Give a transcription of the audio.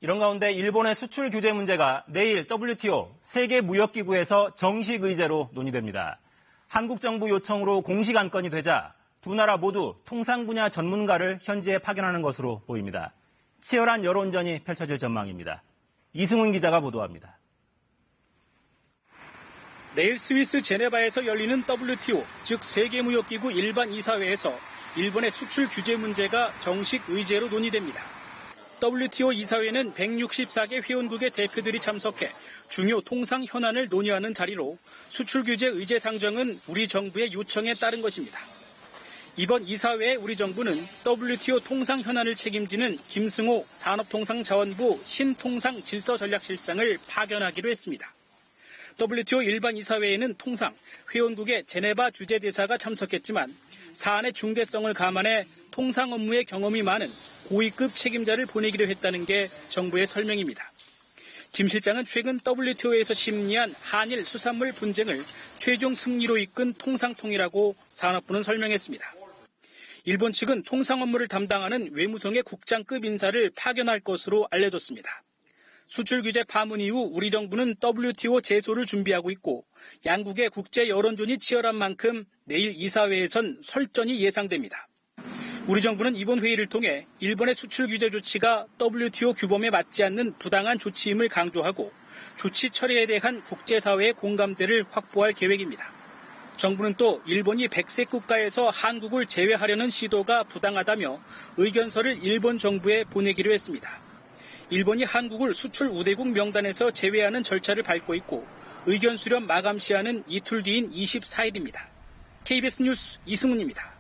이런 가운데 일본의 수출 규제 문제가 내일 WTO 세계무역기구에서 정식 의제로 논의됩니다. 한국 정부 요청으로 공식 안건이 되자 두 나라 모두 통상 분야 전문가를 현지에 파견하는 것으로 보입니다. 치열한 여론전이 펼쳐질 전망입니다. 이승훈 기자가 보도합니다. 내일 스위스 제네바에서 열리는 WTO, 즉 세계무역기구 일반 이사회에서 일본의 수출 규제 문제가 정식 의제로 논의됩니다. WTO 이사회는 164개 회원국의 대표들이 참석해 중요 통상 현안을 논의하는 자리로 수출 규제 의제 상정은 우리 정부의 요청에 따른 것입니다. 이번 이사회에 우리 정부는 WTO 통상 현안을 책임지는 김승호 산업통상자원부 신통상질서전략실장을 파견하기로 했습니다. WTO 일반 이사회에는 통상 회원국의 제네바 주재대사가 참석했지만 사안의 중대성을 감안해 통상 업무에 경험이 많은 고위급 책임자를 보내기로 했다는 게 정부의 설명입니다. 김 실장은 최근 WTO에서 심리한 한일 수산물 분쟁을 최종 승리로 이끈 통상통이라고 산업부는 설명했습니다. 일본 측은 통상 업무를 담당하는 외무성의 국장급 인사를 파견할 것으로 알려졌습니다. 수출 규제 파문 이후 우리 정부는 WTO 제소를 준비하고 있고 양국의 국제 여론전이 치열한 만큼 내일 이사회에선 설전이 예상됩니다. 우리 정부는 이번 회의를 통해 일본의 수출 규제 조치가 WTO 규범에 맞지 않는 부당한 조치임을 강조하고 조치 처리에 대한 국제사회의 공감대를 확보할 계획입니다. 정부는 또 일본이 백색 국가에서 한국을 제외하려는 시도가 부당하다며 의견서를 일본 정부에 보내기로 했습니다. 일본이 한국을 수출 우대국 명단에서 제외하는 절차를 밟고 있고 의견 수렴 마감 시한은 이틀 뒤인 24일입니다. KBS 뉴스 이승훈입니다.